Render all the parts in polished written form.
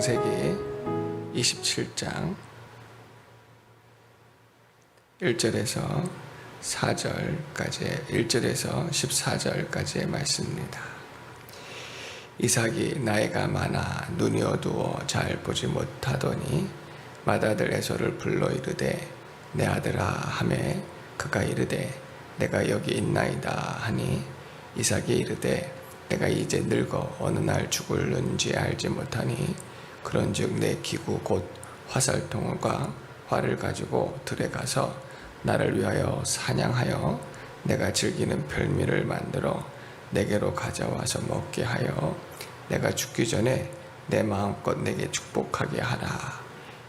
창세기 27장 1절에서 14절까지의 말씀입니다. 이삭이 나이가 많아 눈이 어두워 잘 보지 못하더니 맏아들 에서를 불러 이르되 내 아들아 하매 그가 이르되 내가 여기 있나이다 하니 이삭이 이르되 내가 이제 늙어 어느 날 죽을는지 알지 못하니 그런즉 내 기구 곧 화살통과 활을 가지고 들에 가서 나를 위하여 사냥하여 내가 즐기는 별미를 만들어 내게로 가져와서 먹게 하여 내가 죽기 전에 내 마음껏 내게 축복하게 하라.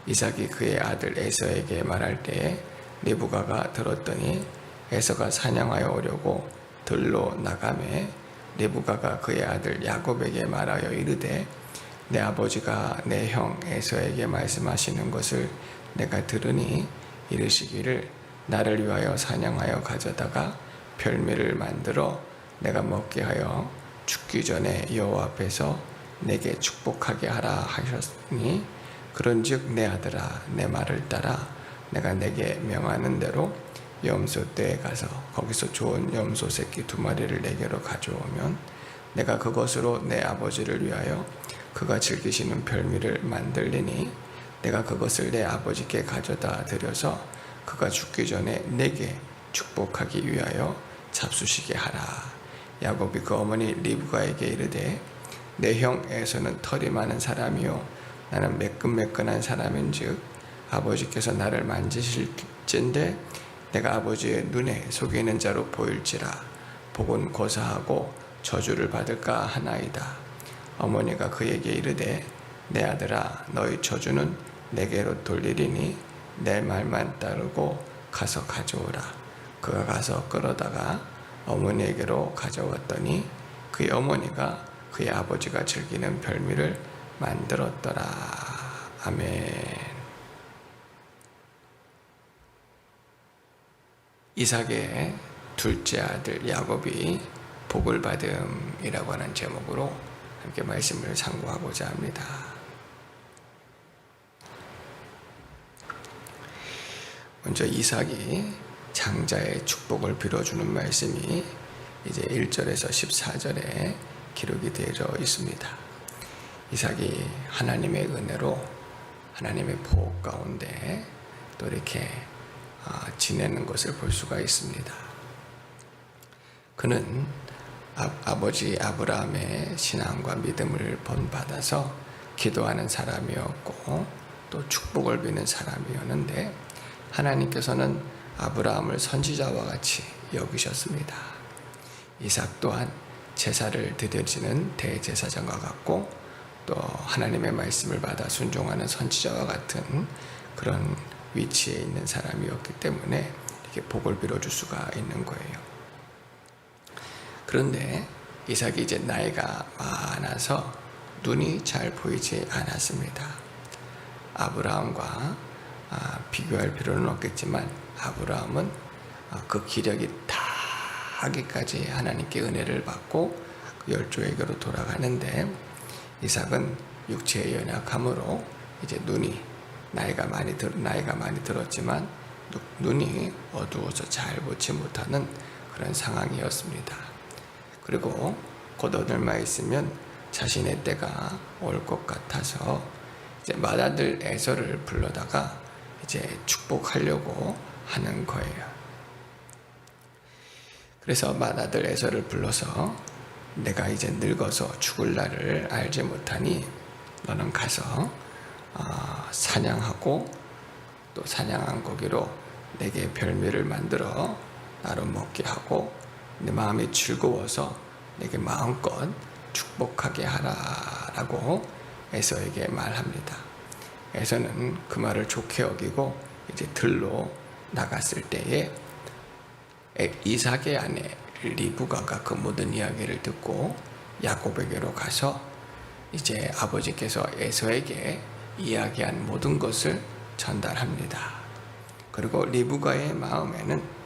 이삭이 그의 아들 에서에게 말할 때에 리브가가 들었더니 에서가 사냥하여 오려고 들로 나가매 리브가가 그의 아들 야곱에게 말하여 이르되 내 아버지가 내 형 에서에게 말씀하시는 것을 내가 들으니 이르시기를 나를 위하여 사냥하여 가져다가 별미를 만들어 내가 먹게 하여 죽기 전에 여호와 앞에서 내게 축복하게 하라 하셨으니 그런즉 내 아들아 내 말을 따라 내가 내게 명하는 대로 염소떼에 가서 거기서 좋은 염소 새끼 2마리를 내게로 가져오면 내가 그것으로 내 아버지를 위하여 그가 즐기시는 별미를 만들리니 내가 그것을 내 아버지께 가져다 드려서 그가 죽기 전에 내게 축복하기 위하여 잡수시게 하라. 야곱이 그 어머니 리브가에게 이르되 내 형 에서는 털이 많은 사람이요 나는 매끈매끈한 사람인즉 아버지께서 나를 만지실진데 내가 아버지의 눈에 속이는 자로 보일지라 복은 고사하고 저주를 받을까 하나이다. 어머니가 그에게 이르되 내 아들아 너희 저주는 내게로 돌리리니 내 말만 따르고 가서 가져오라. 그가 가서 끌어다가 어머니에게로 가져왔더니 그의 어머니가 그의 아버지가 즐기는 별미를 만들었더라. 아멘. 이삭의 둘째 아들 야곱이 복을 받음이라고 하는 제목으로 함께 말씀을 상고하고자 합니다. 먼저 이삭이 장자의 축복을 빌어주는 말씀이 이제 1절에서 14절에 기록이 되어 있습니다. 이삭이 하나님의 은혜로 하나님의 보호 가운데 또 이렇게 지내는 것을 볼 수가 있습니다. 그는 아버지 아브라함의 신앙과 믿음을 본받아서 기도하는 사람이었고 또 축복을 비는 사람이었는데 하나님께서는 아브라함을 선지자와 같이 여기셨습니다. 이삭 또한 제사를 드려지는 대제사장과 같고 또 하나님의 말씀을 받아 순종하는 선지자와 같은 그런 위치에 있는 사람이었기 때문에 이렇게 복을 빌어줄 수가 있는 거예요. 그런데 이삭이 이제 나이가 많아서 눈이 잘 보이지 않았습니다. 아브라함과 비교할 필요는 없겠지만 아브라함은 그 기력이 다 하기까지 하나님께 은혜를 받고 그 열조에게로 돌아가는데 이삭은 육체의 연약함으로 이제 눈이 나이가 많이 들었지만 눈이 어두워서 잘 보지 못하는 그런 상황이었습니다. 그리고 곧 얼마 있으면 자신의 때가 올 것 같아서 이제 맏아들 에서를 불러다가 이제 축복하려고 하는 거예요. 그래서 맏아들 에서를 불러서 내가 이제 늙어서 죽을 날을 알지 못하니 너는 가서 사냥하고 또 사냥한 고기로 내게 별미를 만들어 나로 먹게 하고 내 마음이 즐거워서 내게 마음껏 축복하게 하라라고 에서에게 말합니다. 에서는 그 말을 좋게 여기고 이제 들로 나갔을 때에 이삭의 아내 리브가가 그 모든 이야기를 듣고 야곱에게로 가서 이제 아버지께서 에서에게 이야기한 모든 것을 전달합니다. 그리고 리브가의 마음에는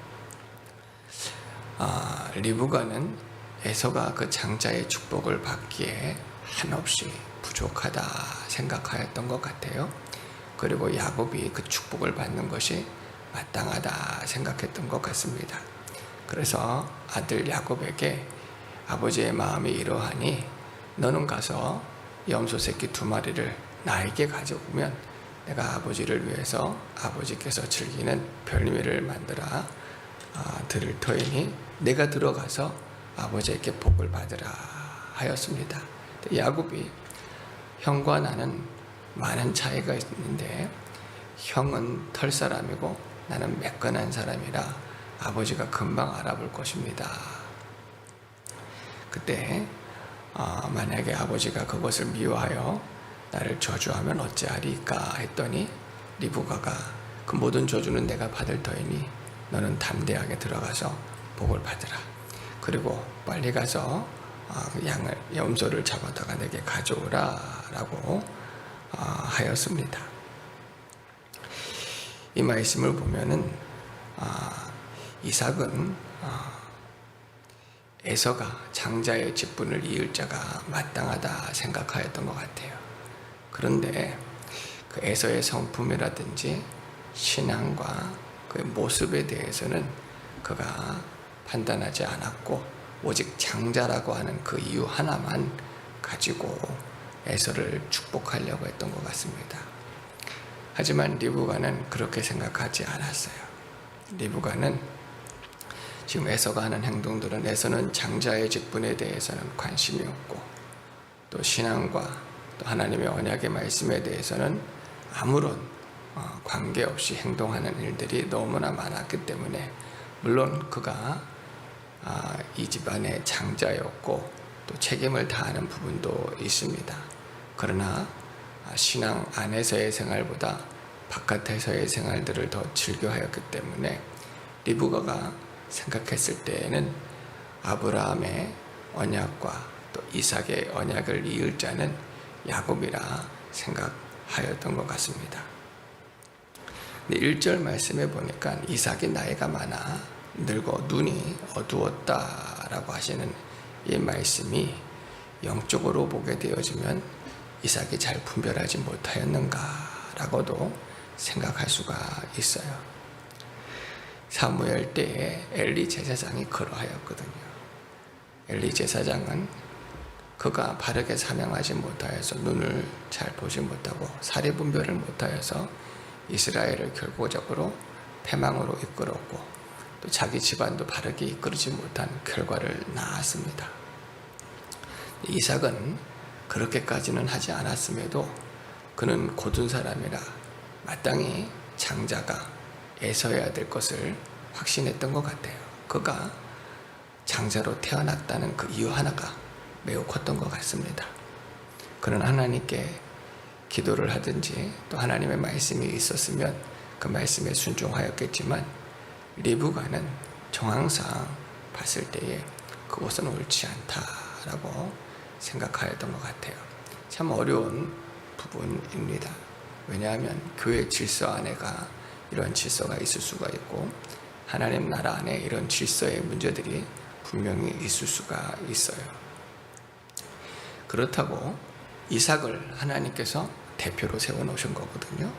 리브가는 에서가 그 장자의 축복을 받기에 한없이 부족하다 생각하였던 것 같아요. 그리고 야곱이 그 축복을 받는 것이 마땅하다 생각했던 것 같습니다. 그래서 아들 야곱에게 아버지의 마음이 이러하니 너는 가서 염소 새끼 2마리를 나에게 가져오면 내가 아버지를 위해서 아버지께서 즐기는 별미를 만들어 드릴 터이니 내가 들어가서 아버지에게 복을 받으라 하였습니다. 야곱이 형과 나는 많은 차이가 있는데 형은 털 사람이고 나는 매끈한 사람이라 아버지가 금방 알아볼 것입니다. 그때 만약에 아버지가 그것을 미워하여 나를 저주하면 어찌하리까 했더니 리브가가 그 모든 저주는 내가 받을 터이니 너는 담대하게 들어가서 복을 받으라. 그리고 빨리 가서 염소를 잡아다가 내게 가져오라 라고 하였습니다. 이 말씀을 보면은 이삭은 에서가 장자의 직분을 이을 자가 마땅하다 생각하였던 것 같아요. 그런데 그 에서의 성품이라든지 신앙과 그 모습에 대해서는 그가 판단하지 않았고 오직 장자라고 하는 그 이유 하나만 가지고 에서를 축복하려고 했던 것 같습니다. 하지만 리브가는 그렇게 생각하지 않았어요. 리브가는 지금 에서가 하는 행동들은 에서는 장자의 직분에 대해서는 관심이 없고 또 신앙과 또 하나님의 언약의 말씀에 대해서는 아무런 관계없이 행동하는 일들이 너무나 많았기 때문에 물론 그가 이 집안의 장자였고 또 책임을 다하는 부분도 있습니다. 그러나 신앙 안에서의 생활보다 바깥에서의 생활들을 더 즐겨하였기 때문에 리브가가 생각했을 때에는 아브라함의 언약과 또 이삭의 언약을 이을 자는 야곱이라 생각하였던 것 같습니다. 1절 말씀에 보니까 이삭이 나이가 많아 늙어 눈이 어두웠다라고 하시는 이 말씀이 영적으로 보게 되어지면 이삭이 잘 분별하지 못하였는가라고도 생각할 수가 있어요. 사무엘 때에 엘리 제사장이 그러하였거든요. 엘리 제사장은 그가 바르게 사명하지 못하여서 눈을 잘 보지 못하고 사리 분별을 못하여서 이스라엘을 결과적으로 패망으로 이끌었고 또 자기 집안도 바르게 이끌지 못한 결과를 낳았습니다. 이삭은 그렇게까지는 하지 않았음에도 그는 고든 사람이라 마땅히 장자가 에서해야 될 것을 확신했던 것 같아요. 그가 장자로 태어났다는 그 이유 하나가 매우 컸던 것 같습니다. 그는 하나님께 기도를 하든지 또 하나님의 말씀이 있었으면 그 말씀에 순종하였겠지만 리브가는 정황상 봤을 때에 그것은 옳지 않다라고 생각하였던 것 같아요. 참 어려운 부분입니다. 왜냐하면 교회 질서 안에가 이런 질서가 있을 수가 있고 하나님 나라 안에 이런 질서의 문제들이 분명히 있을 수가 있어요. 그렇다고 이삭을 하나님께서 대표로 세워놓으신 거거든요.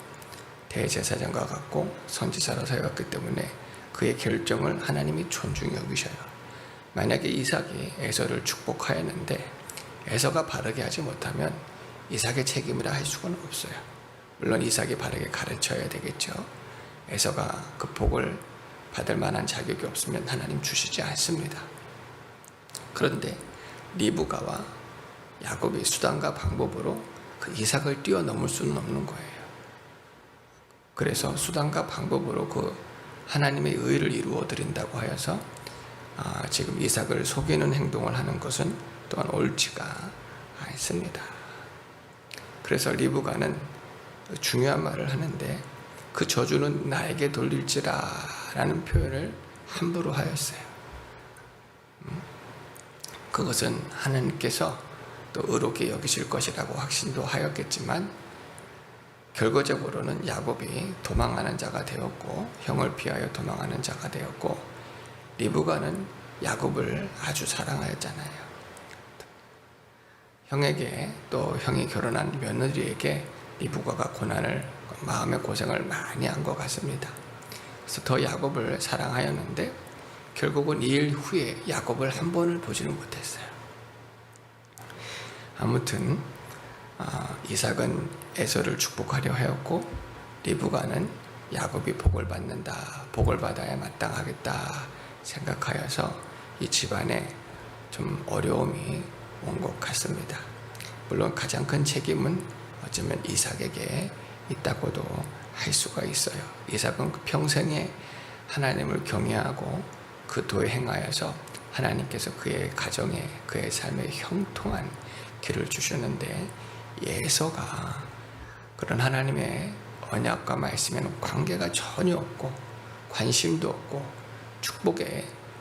대제사장과 같고 선지자로 세웠기 때문에 그의 결정을 하나님이 존중히 여기셔요. 만약에 이삭이 에서를 축복하였는데 에서가 바르게 하지 못하면 이삭의 책임이라 할 수는 없어요. 물론 이삭이 바르게 가르쳐야 되겠죠. 에서가 그 복을 받을 만한 자격이 없으면 하나님 주시지 않습니다. 그런데 리브가와 야곱의 수단과 방법으로 그 이삭을 뛰어넘을 수는 없는 거예요. 그래서 수단과 방법으로 그 하나님의 의를 이루어 드린다고 하여서 지금 이삭을 속이는 행동을 하는 것은 또한 옳지가 않습니다. 그래서 리브가는 중요한 말을 하는데 그 저주는 나에게 돌릴지라 라는 표현을 함부로 하였어요. 그것은 하나님께서 또 의롭게 여기실 것이라고 확신도 하였겠지만 결과적으로는 야곱이 도망하는 자가 되었고 형을 피하여 도망하는 자가 되었고 리브가는 야곱을 아주 사랑하였잖아요. 형에게 또 형이 결혼한 며느리에게 리브가가 고난을 마음의 고생을 많이 한 것 같습니다. 그래서 더 야곱을 사랑하였는데 결국은 2일 후에 야곱을 한 번을 보지는 못했어요. 아무튼 이삭은 에서를 축복하려 하였고 리브가는 야곱이 복을 받는다, 복을 받아야 마땅하겠다 생각하여서 이 집안에 좀 어려움이 온 것 같습니다. 물론 가장 큰 책임은 어쩌면 이삭에게 있다고도 할 수가 있어요. 이삭은 평생에 하나님을 경외하고 그 도에 행하여서 하나님께서 그의 가정에, 그의 삶에 형통한 길을 주셨는데 에서가 그런 하나님의 언약과 말씀에는 관계가 전혀 없고 관심도 없고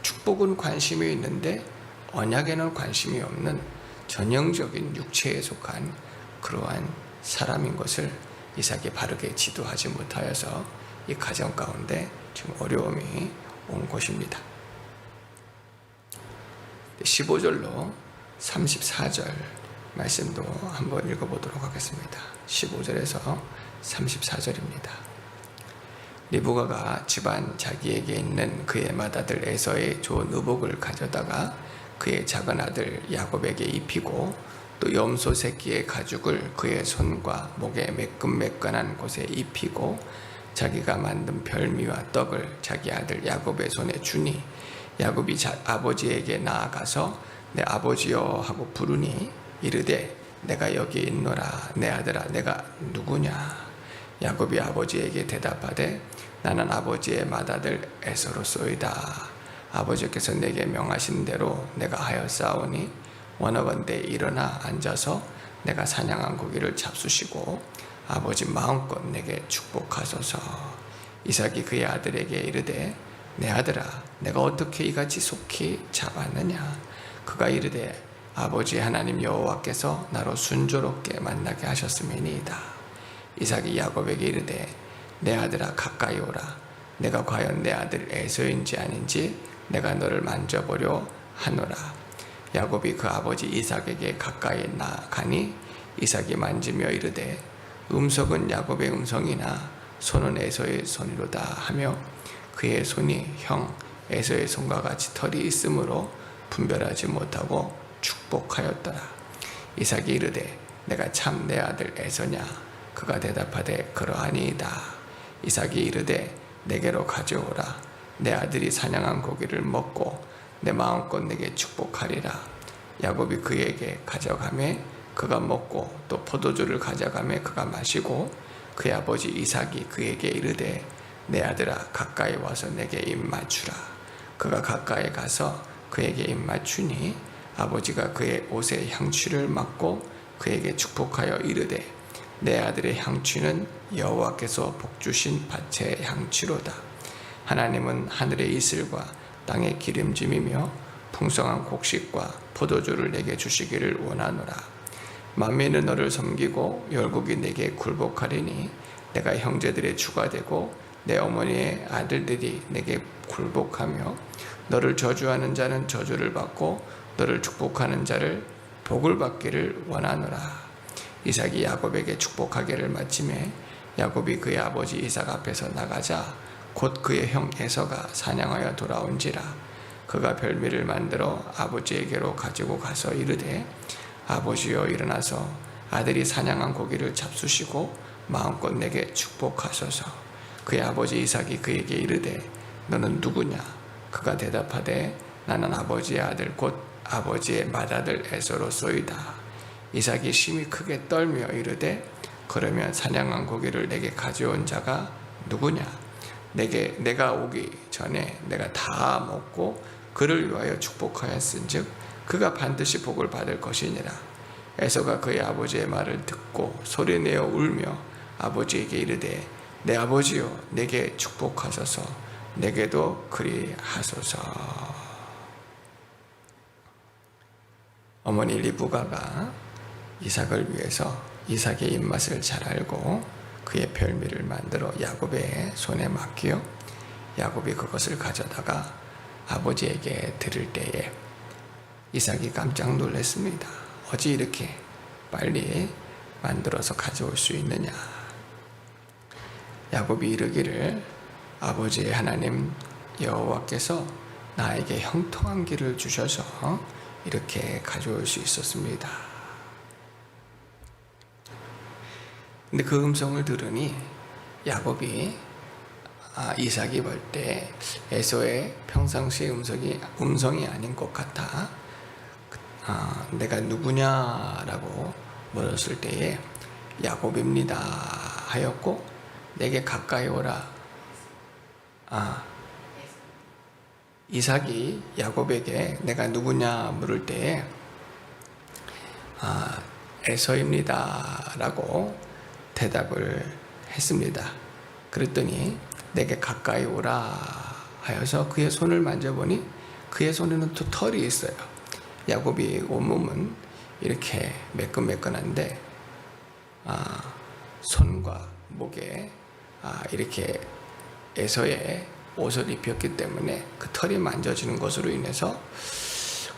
축복은 관심이 있는데 언약에는 관심이 없는 전형적인 육체에 속한 그러한 사람인 것을 이삭이 바르게 지도하지 못하여서 이 가정 가운데 지금 어려움이 온 것입니다. 15절로 34절 말씀도 한번 읽어보도록 하겠습니다. 15절에서 34절입니다. 리브가가 집안 자기에게 있는 그의 맏아들 에서의 좋은 의복을 가져다가 그의 작은 아들 야곱에게 입히고 또 염소 새끼의 가죽을 그의 손과 목에 매끈매끈한 곳에 입히고 자기가 만든 별미와 떡을 자기 아들 야곱의 손에 주니 야곱이 아버지에게 나아가서 내 아버지여 하고 부르니 이르되 내가 여기 있노라. 내 아들아 내가 누구냐. 야곱이 아버지에게 대답하되 나는 아버지의 맏아들 에서로소이다. 아버지께서 내게 명하신 대로 내가 하였사오니 원하건대 일어나 앉아서 내가 사냥한 고기를 잡수시고 아버지 마음껏 내게 축복하소서. 이삭이 그의 아들에게 이르되 내 아들아 내가 어떻게 이같이 속히 잡았느냐. 그가 이르되 아버지 하나님 여호와께서 나로 순조롭게 만나게 하셨음이니이다. 이삭이 야곱에게 이르되 내 아들아 가까이 오라. 내가 과연 내 아들 에서인지 아닌지 내가 너를 만져보려 하노라. 야곱이 그 아버지 이삭에게 가까이 나가니 이삭이 만지며 이르되 음성은 야곱의 음성이나 손은 에서의 손이로다 하며 그의 손이 형 에서의 손과 같이 털이 있으므로 분별하지 못하고 축복하였더라. 이삭이 이르되 내가 참 내 아들 에서냐. 그가 대답하되 그러하니이다. 이삭이 이르되 내게로 가져오라. 내 아들이 사냥한 고기를 먹고 내 마음껏 내게 축복하리라. 야곱이 그에게 가져가매 그가 먹고 또 포도주를 가져가매 그가 마시고 그의 아버지 이삭이 그에게 이르되 내 아들아 가까이 와서 내게 입 맞추라. 그가 가까이 가서 그에게 입 맞추니 아버지가 그의 옷에 향취를 맡고 그에게 축복하여 이르되 내 아들의 향취는 여호와께서 복주신 밭의 향취로다. 하나님은 하늘의 이슬과 땅의 기름짐이며 풍성한 곡식과 포도주를 내게 주시기를 원하노라. 만민은 너를 섬기고 열국이 내게 굴복하리니 내가 형제들의 주가 되고 내 어머니의 아들들이 내게 굴복하며 너를 저주하는 자는 저주를 받고 너를 축복하는 자를 복을 받기를 원하노라. 이삭이 야곱에게 축복하기를 마침에 야곱이 그의 아버지 이삭 앞에서 나가자 곧 그의 형 에서가 사냥하여 돌아온지라. 그가 별미를 만들어 아버지에게로 가지고 가서 이르되 아버지여 일어나서 아들이 사냥한 고기를 잡수시고 마음껏 내게 축복하소서. 그의 아버지 이삭이 그에게 이르되 너는 누구냐. 그가 대답하되 나는 아버지의 아들 곧 아버지의 맏아들 에서로소이다. 이삭이 심히 크게 떨며 이르되 그러면 사냥한 고기를 내게 가져온 자가 누구냐. 내가 오기 전에 내가 다 먹고 그를 위하여 축복하였은즉 그가 반드시 복을 받을 것이니라. 에서가 그의 아버지의 말을 듣고 소리내어 울며 아버지에게 이르되 내 아버지여 내게 축복하소서. 내게도 그리하소서. 어머니 리브가가 이삭을 위해서 이삭의 입맛을 잘 알고 그의 별미를 만들어 야곱의 손에 맡기어 야곱이 그것을 가져다가 아버지에게 드릴 때에 이삭이 깜짝 놀랐습니다. 어찌 이렇게 빨리 만들어서 가져올 수 있느냐. 야곱이 이르기를 아버지의 하나님 여호와께서 나에게 형통한 길을 주셔서 이렇게 가져올 수 있었습니다. 근데 그 음성을 들으니 야곱이 이삭이 볼 때 에서의 평상시의 음성이 아닌 것 같아. 내가 누구냐라고 물었을 때에 야곱입니다 하였고, 내게 가까이 오라. 이삭이 야곱에게 내가 누구냐 물을 때에 에서입니다 라고 대답을 했습니다. 그랬더니 내게 가까이 오라 하여서 그의 손을 만져보니 그의 손에는 또 털이 있어요. 야곱이 온몸은 이렇게 매끈매끈한데 손과 목에 이렇게 에서의 옷을 입혔기 때문에 그 털이 만져지는 것으로 인해서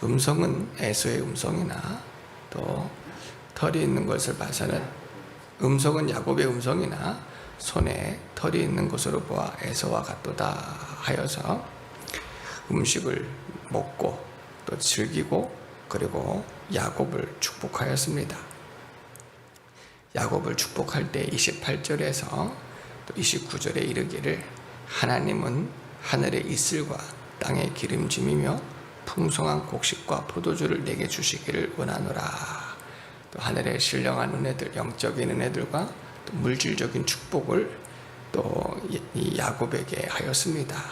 음성은 에서의 음성이나 또 털이 있는 것을 봐서는 음성은 야곱의 음성이나 손에 털이 있는 것으로 보아 에서와 같도다 하여서 음식을 먹고 또 즐기고 그리고 야곱을 축복하였습니다. 야곱을 축복할 때 28절에서 또 29절에 이르기를 하나님은 하늘의 이슬과 땅의 기름짐이며 풍성한 곡식과 포도주를 내게 주시기를 원하노라. 또 하늘의 신령한 은혜들, 영적인 은혜들과 또 물질적인 축복을 또 이 야곱에게 하였습니다.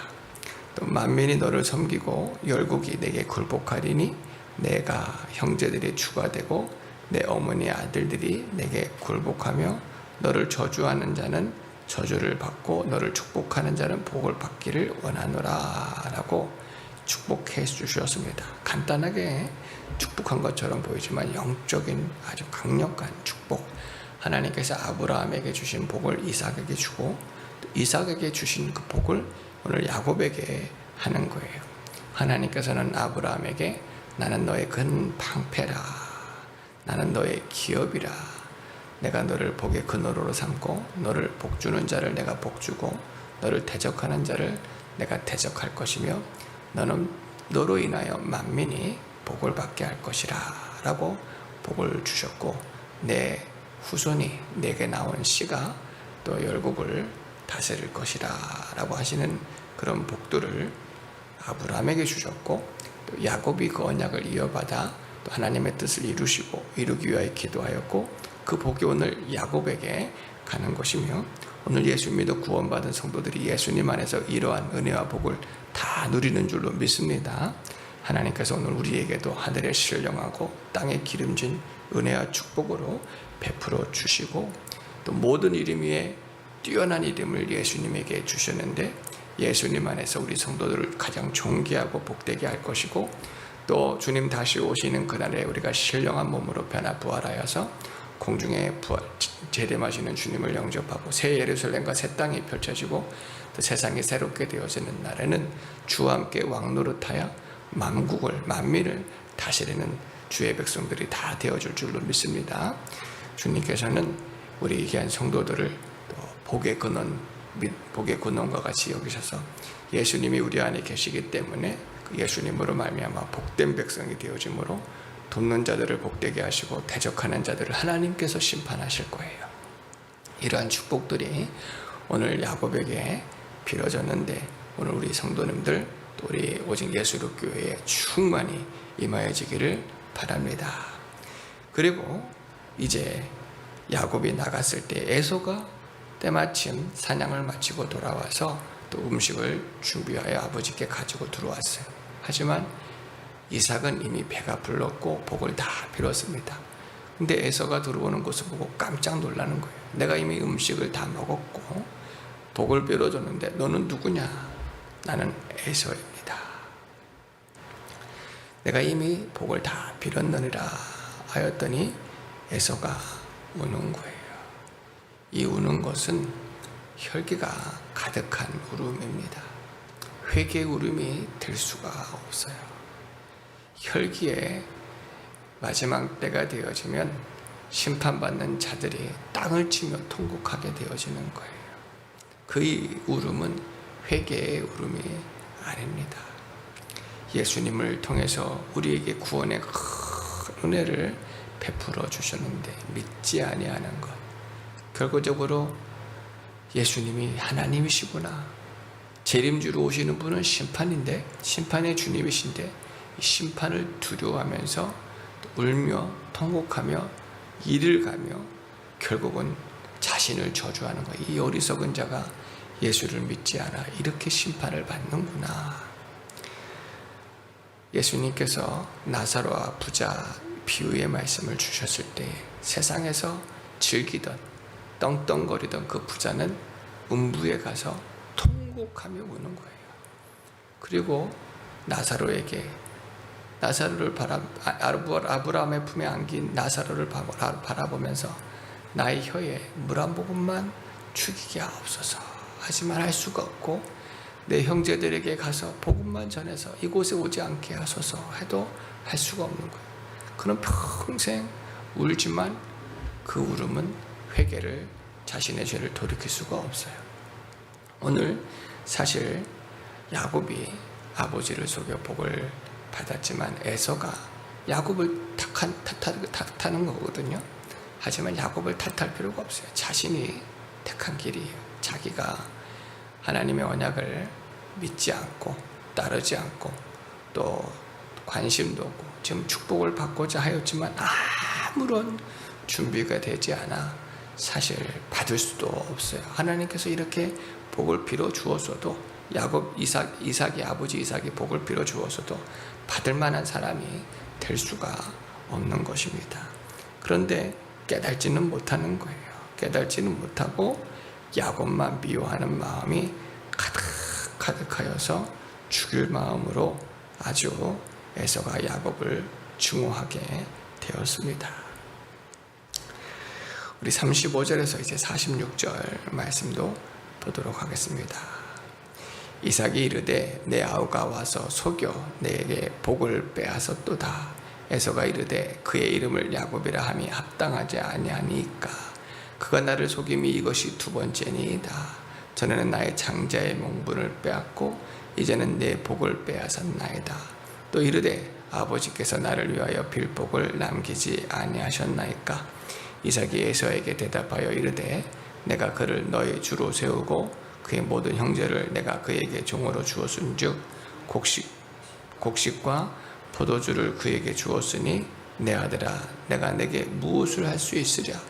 또 만민이 너를 섬기고 열국이 내게 굴복하리니 내가 형제들이 주가 되고 내 어머니의 아들들이 내게 굴복하며 너를 저주하는 자는 저주를 받고 너를 축복하는 자는 복을 받기를 원하노라 라고 축복해 주셨습니다. 간단하게 축복한 것처럼 보이지만 영적인 아주 강력한 축복, 하나님께서 아브라함에게 주신 복을 이삭에게 주고 또 이삭에게 주신 그 복을 오늘 야곱에게 하는 거예요. 하나님께서는 아브라함에게 나는 너의 큰 방패라, 나는 너의 기업이라, 내가 너를 복의 근원으로 삼고 너를 복주는 자를 내가 복주고 너를 대적하는 자를 내가 대적할 것이며 너는 너로 인하여 만민이 복을 받게 할 것이라 라고 복을 주셨고, 내 후손이 내게 나온 씨가 또 열국을 다스릴 것이라 라고 하시는 그런 복들을 아브라함에게 주셨고, 또 야곱이 그 언약을 이어받아 또 하나님의 뜻을 이루기 위하여 기도하였고, 그 복이 오늘 야곱에게 가는 것이며, 오늘 예수 믿어 구원받은 성도들이 예수님 안에서 이러한 은혜와 복을 다 누리는 줄로 믿습니다. 하나님께서 오늘 우리에게도 하늘의 신령하고 땅의 기름진 은혜와 축복으로 베풀어 주시고, 또 모든 이름 위에 뛰어난 이름을 예수님에게 주셨는데 예수님 안에서 우리 성도들을 가장 존귀하고 복되게 할 것이고, 또 주님 다시 오시는 그날에 우리가 신령한 몸으로 변화 부활하여서 공중에 재림하시는 주님을 영접하고 새 예루살렘과 새 땅이 펼쳐지고 또 세상이 새롭게 되어지는 날에는 주와 함께 왕노릇하여 만국을 만민을 다스리는 주의 백성들이 다 되어줄 줄로 믿습니다. 주님께서는 우리 귀한 성도들을 또 복의 근원과 같이 여기셔서 예수님이 우리 안에 계시기 때문에 그 예수님으로 말미암아 복된 백성이 되어지므로 돕는 자들을 복되게 하시고 대적하는 자들을 하나님께서 심판하실 거예요. 이러한 축복들이 오늘 야곱에게 빌어졌는데 오늘 우리 성도님들 또 우리 오직 예수로 교회에 충만히 임하여지기를 바랍니다. 그리고 이제 야곱이 나갔을 때 에서가 때마침 사냥을 마치고 돌아와서 또 음식을 준비하여 아버지께 가지고 들어왔어요. 하지만 이삭은 이미 배가 불렀고 복을 다 빌었습니다. 근데 에서가 들어오는 것을 보고 깜짝 놀라는 거예요. 내가 이미 음식을 다 먹었고 복을 빌어줬는데 너는 누구냐? 나는 에서입니다. 내가 이미 복을 다 빌었느니라 하였더니 에서가 우는 거예요. 이 우는 것은 혈기가 가득한 울음입니다. 회개의 울음이 될 수가 없어요. 혈기에 마지막 때가 되어지면 심판받는 자들이 땅을 치며 통곡하게 되어지는 거예요. 그 울음은 회개의 울음이 아닙니다. 예수님을 통해서 우리에게 구원의 큰 은혜를 베풀어 주셨는데 믿지 아니하는 것, 결과적으로 예수님이 하나님이시구나, 재림주로 오시는 분은 심판인데, 심판의 주님이신데 이 심판을 두려워하면서 울며 통곡하며 이를 가며 결국은 자신을 저주하는 거예요. 이 어리석은 자가 예수를 믿지 않아 이렇게 심판을 받는구나. 예수님께서 나사로와 부자 비유의 말씀을 주셨을 때 세상에서 즐기던 떵떵거리던 그 부자는 음부에 가서 통곡하며 우는 거예요. 그리고 나사로에게, 나사로를 아브라함의 품에 안긴 나사로를 바라보면서 나의 혀에 물 한 모금만 죽이게 하옵소서. 하지만 할 수가 없고 내 형제들에게 가서 복음만 전해서 이곳에 오지 않게 하소서 해도 할 수가 없는 거예요. 그는 평생 울지만 그 울음은 회개를, 자신의 죄를 돌이킬 수가 없어요. 오늘 사실 야곱이 아버지를 속여 복을 받았지만 에서가 야곱을 탓하는 거거든요. 하지만 야곱을 탓할 필요가 없어요. 자신이 택한 길이에요. 자기가 하나님의 언약을 믿지 않고 따르지 않고 또 관심도 없고 지금 축복을 받고자 하였지만 아무런 준비가 되지 않아 사실 받을 수도 없어요. 하나님께서 이렇게 복을 빌어 주었어도, 야곱, 이삭이 아버지 이삭이 복을 빌어 주었어도 받을 만한 사람이 될 수가 없는 것입니다. 그런데 깨달지는 못하는 거예요. 깨달지는 못하고 야곱만 미워하는 마음이 가득하여서 죽일 마음으로 아주 에서가 야곱을 증오하게 되었습니다. 우리 35절에서 이제 46절 말씀도 보도록 하겠습니다. 이삭이 이르되 내 아우가 와서 속여 내게 복을 빼앗았도다. 에서가 이르되 그의 이름을 야곱이라 함이 합당하지 아니하니까 그가 나를 속임이 이것이 두 번째니이다. 전에는 나의 장자의 명분을 빼앗고 이제는 내 복을 빼앗았나이다. 또 이르되 아버지께서 나를 위하여 빌 복을 남기지 아니하셨나이까. 이삭이 에서에게 대답하여 이르되 내가 그를 너의 주로 세우고 그의 모든 형제를 내가 그에게 종으로 주었은즉 곡식과 포도주를 그에게 주었으니 내 아들아 내가 내게 무엇을 할 수 있으랴.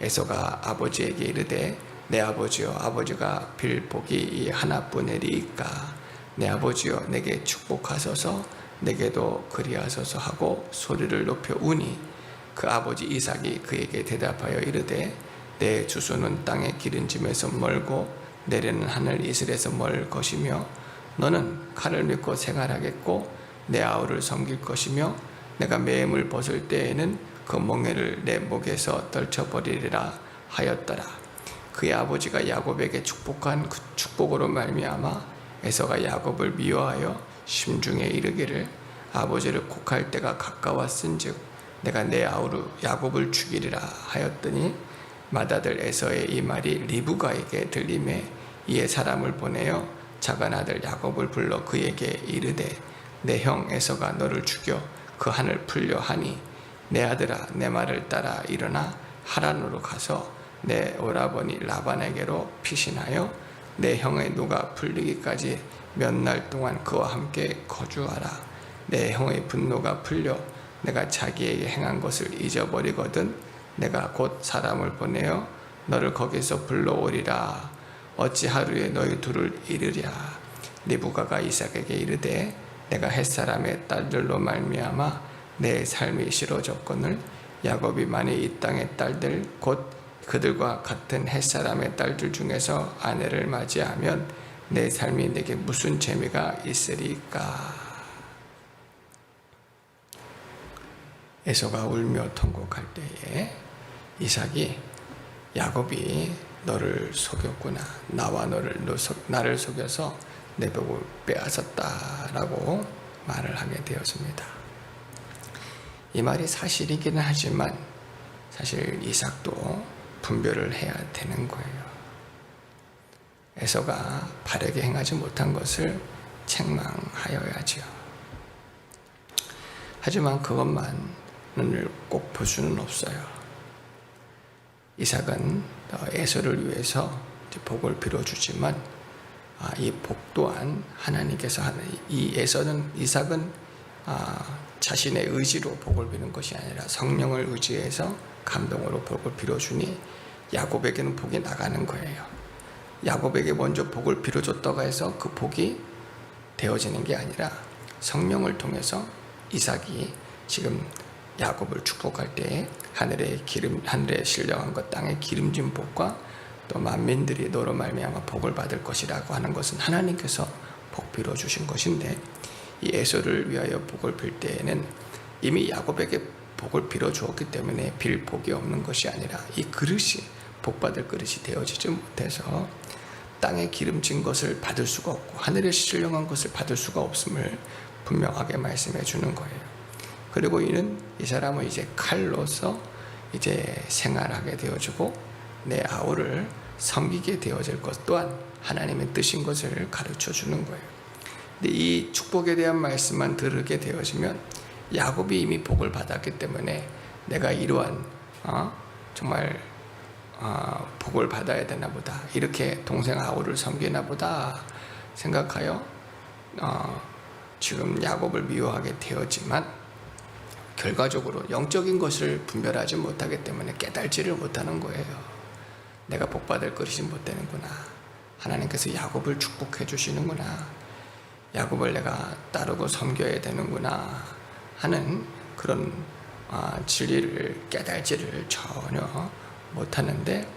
에서가 아버지에게 이르되 내 아버지여, 아버지가 빌 복이 이 하나뿐이리이까. 내 아버지여 내게 축복하소서, 내게도 그리하소서 하고 소리를 높여 우니 그 아버지 이삭이 그에게 대답하여 이르되 내 주소는 땅의 기름짐에서 멀고 내려는 하늘 이슬에서 멀 것이며 너는 칼을 믿고 생활하겠고 내 아우를 섬길 것이며 내가 매임을 벗을 때에는 그 멍에를 내 목에서 떨쳐버리리라 하였더라. 그의 아버지가 야곱에게 축복한 그 축복으로 말미암아 에서가 야곱을 미워하여 심중에 이르기를 아버지를 곡할 때가 가까웠은즉 내가 내 아우로 야곱을 죽이리라 하였더니 맏아들 에서의 이 말이 리브가에게 들리매 이에 사람을 보내어 작은 아들 야곱을 불러 그에게 이르되 내 형 에서가 너를 죽여 그 한을 풀려 하니 내 아들아 내 말을 따라 일어나 하란으로 가서 내 오라버니 라반에게로 피신하여 내 형의 누가 풀리기까지 몇 날 동안 그와 함께 거주하라. 내 형의 분노가 풀려 내가 자기에게 행한 것을 잊어버리거든 내가 곧 사람을 보내어 너를 거기서 불러오리라. 어찌 하루에 너희 둘을 이르랴. 리브가가 이삭에게 이르되 내가 햇사람의 딸들로 말미암아 내 삶이 싫어졌거늘 야곱이 만일 이 땅의 딸들 곧 그들과 같은 햇사람의 딸들 중에서 아내를 맞이하면 내 삶이 내게 무슨 재미가 있으리까. 에서가 울며 통곡할 때에 이삭이 야곱이 너를 속였구나, 나를 속여서 내 복을 빼앗았다라고 말을 하게 되었습니다. 이 말이 사실이기는 하지만 사실 이삭도 분별을 해야 되는 거예요. 에서가 바르게 행하지 못한 것을 책망하여야지요. 하지만 그것만을 꼭 볼 수는 없어요. 이삭은 에서를 위해서 복을 빌어주지만 이 복 또한 하나님께서 하는, 이삭은 자신의 의지로 복을 비는 것이 아니라 성령을 의지해서 감동으로 복을 빌어주니 야곱에게는 복이 나가는 거예요. 야곱에게 먼저 복을 빌어줬다고 해서 그 복이 되어지는 게 아니라 성령을 통해서 이삭이 지금 야곱을 축복할 때 하늘에 신령한 것, 땅에 기름진 복과 또 만민들이 너로 말미암아 복을 받을 것이라고 하는 것은 하나님께서 복 빌어주신 것인데, 이 에서를 위하여 복을 빌 때에는 이미 야곱에게 복을 빌어주었기 때문에 빌 복이 없는 것이 아니라 이 그릇이 복받을 그릇이 되어지지 못해서 땅에 기름진 것을 받을 수가 없고 하늘에 신령한 것을 받을 수가 없음을 분명하게 말씀해 주는 거예요. 그리고 이 사람은 이제 칼로서 이제 생활하게 되어지고 내 아우를 섬기게 되어질 것 또한 하나님의 뜻인 것을 가르쳐 주는 거예요. 근데 이 축복에 대한 말씀만 들으게 되어지면 야곱이 이미 복을 받았기 때문에 내가 이러한 정말 복을 받아야 되나 보다, 이렇게 동생 아우를 섬기나 보다 생각하여 지금 야곱을 미워하게 되었지만 결과적으로 영적인 것을 분별하지 못하기 때문에 깨달지를 못하는 거예요. 내가 복받을 것이 못 되는구나, 하나님께서 야곱을 축복해 주시는구나, 야곱을 내가 따르고 섬겨야 되는구나 하는 그런 진리를 깨달지를 전혀 못하는데,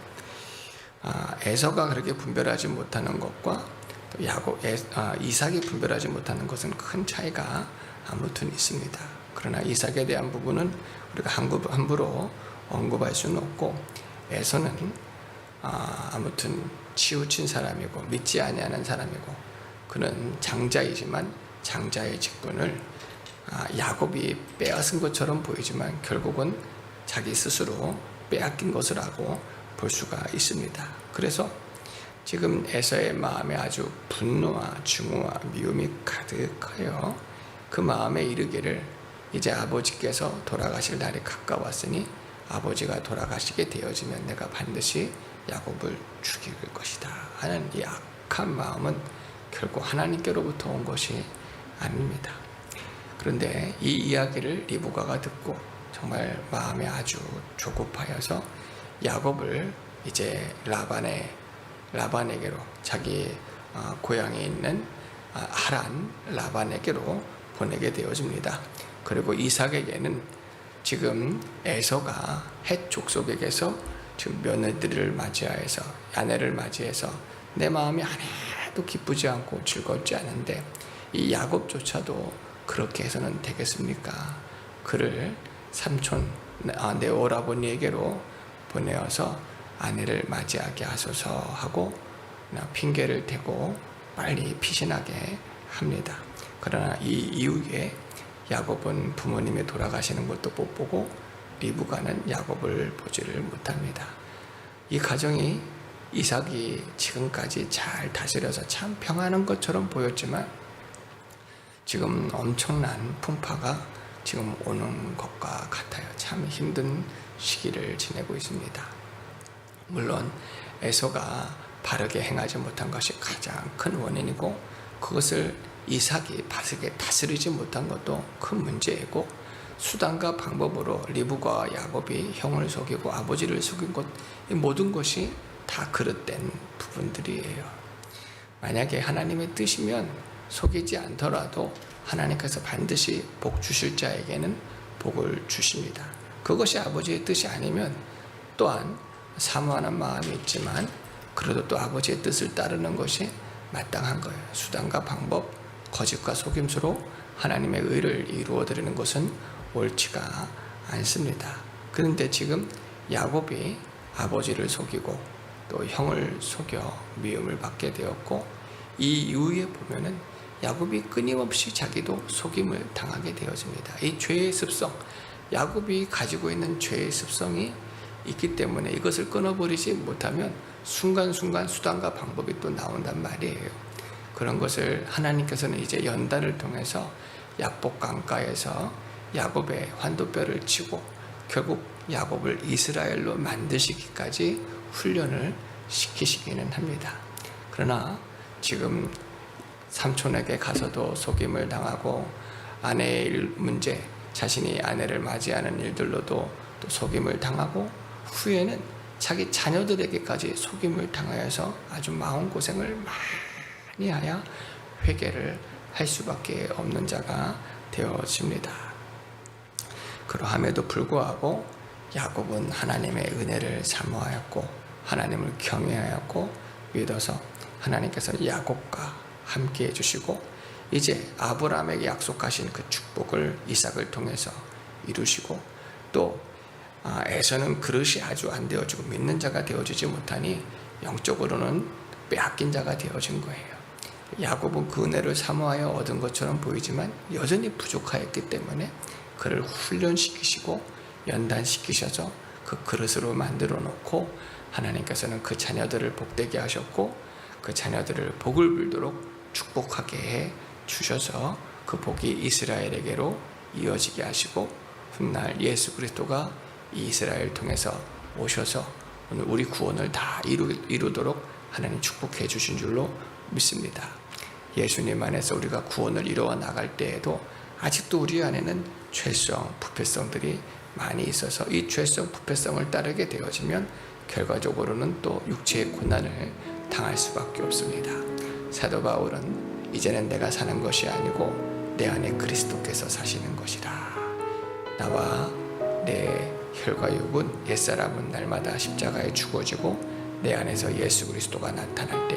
에서가 그렇게 분별하지 못하는 것과 또 이삭이 분별하지 못하는 것은 큰 차이가 아무튼 있습니다. 그러나 이삭에 대한 부분은 우리가 함부로 언급할 수는 없고, 에서는 아무튼 치우친 사람이고 믿지 아니하는 사람이고, 그는 장자이지만 장자의 직분을 야곱이 빼앗은 것처럼 보이지만 결국은 자기 스스로 빼앗긴 것이라고 볼 수가 있습니다. 그래서 지금 에서의 마음에 아주 분노와 증오와 미움이 가득하여 그 마음에 이르기를 이제 아버지께서 돌아가실 날이 가까웠으니 아버지가 돌아가시게 되어지면 내가 반드시 야곱을 죽일 것이다 하는 이 악한 마음은 결국 하나님께로부터 온 것이 아닙니다. 그런데 이 이야기를 리브가가 듣고 정말 마음이 아주 조급하여서 야곱을 이제 라반에게로, 자기 고향에 있는 하란 라반에게로 보내게 되어집니다. 그리고 이삭에게는 지금 에서가 헷 족속에게서 지금 며느리를 맞이하여서, 아내를 맞이해서 내 마음이 하나도 기쁘지 않고 즐겁지 않은데 이 야곱조차도 그렇게 해서는 되겠습니까? 그를 삼촌 내 오라버니에게로 보내어서 아내를 맞이하게 하소서 하고 핑계를 대고 빨리 피신하게 합니다. 그러나 이 이후에 야곱은 부모님이 돌아가시는 것도 못 보고 리브가는 야곱을 보지를 못합니다. 이 가정이 이삭이 지금까지 잘 다스려서 참 평안한 것처럼 보였지만 지금 엄청난 풍파가 지금 오는 것과 같아요. 참 힘든 시기를 지내고 있습니다. 물론 에서가 바르게 행하지 못한 것이 가장 큰 원인이고, 그것을 이삭이 바르게 다스리지 못한 것도 큰 문제이고, 수단과 방법으로 리브가와 야곱이 형을 속이고 아버지를 속인 것, 이 모든 것이 다 그릇된 부분들이에요. 만약에 하나님의 뜻이면 속이지 않더라도 하나님께서 반드시 복 주실 자에게는 복을 주십니다. 그것이 아버지의 뜻이 아니면 또한 사모하는 마음이 있지만 그래도 또 아버지의 뜻을 따르는 것이 마땅한 거예요. 수단과 방법, 거짓과 속임수로 하나님의 의를 이루어드리는 것은 옳지가 않습니다. 그런데 지금 야곱이 아버지를 속이고 또 형을 속여 미움을 받게 되었고, 이 이후에 보면은 야곱이 끊임없이 자기도 속임을 당하게 되어집니다. 이 죄의 습성, 야곱이 가지고 있는 죄의 습성이 있기 때문에 이것을 끊어버리지 못하면 순간순간 수단과 방법이 또 나온단 말이에요. 그런 것을 하나님께서는 이제 연단을 통해서 약복 강가에서 야곱의 환도뼈를 치고 결국 야곱을 이스라엘로 만드시기까지 훈련을 시키시기는 합니다. 그러나 지금 삼촌에게 가서도 속임을 당하고 아내의 문제, 자신이 아내를 맞이하는 일들로도 또 속임을 당하고 후에는 자기 자녀들에게까지 속임을 당하여서 아주 마음고생을 많이 하여 회개를 할 수밖에 없는 자가 되어집니다. 그러함에도 불구하고 야곱은 하나님의 은혜를 사모하였고 하나님을 경외하였고 믿어서 하나님께서 야곱과 함께 해주시고 이제 아브라함에게 약속하신 그 축복을 이삭을 통해서 이루시고 또 에서는 그릇이 아주 안 되어지고 믿는 자가 되어지지 못하니 영적으로는 빼앗긴 자가 되어진 거예요. 야곱은 그 은혜를 사모하여 얻은 것처럼 보이지만 여전히 부족하였기 때문에 그를 훈련시키시고 연단시키셔서 그 그릇으로 만들어 놓고 하나님께서는 그 자녀들을 복되게 하셨고 그 자녀들을 복을 빌도록 축복하게 해 주셔서 그 복이 이스라엘에게로 이어지게 하시고 훗날 예수 그리스도가 이스라엘 통해서 오셔서 오늘 우리 구원을 다 이루도록 하나님 축복해 주신 줄로 믿습니다. 예수님 안에서 우리가 구원을 이루어 나갈 때에도 아직도 우리 안에는 죄성, 부패성들이 많이 있어서 이 죄성, 부패성을 따르게 되어지면 결과적으로는 또 육체의 고난을 당할 수밖에 없습니다. 사도 바울은 이제는 내가 사는 것이 아니고 내 안에 그리스도께서 사시는 것이라. 나와 내 혈과 육은 옛사람은 날마다 십자가에 죽어지고 내 안에서 예수 그리스도가 나타날 때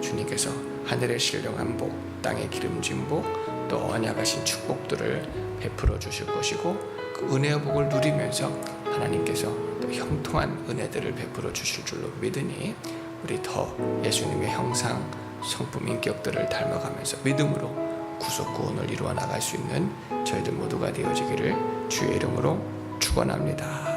주님께서 하늘의 신령한 복, 땅의 기름진 복, 또 언약하신 축복들을 베풀어 주실 것이고 그 은혜의 복을 누리면서 하나님께서 또 형통한 은혜들을 베풀어 주실 줄로 믿으니 우리 더 예수님의 형상, 성품, 인격들을 닮아가면서 믿음으로 구속 구원을 이루어 나갈 수 있는 저희들 모두가 되어지기를 주의 이름으로 축원합니다.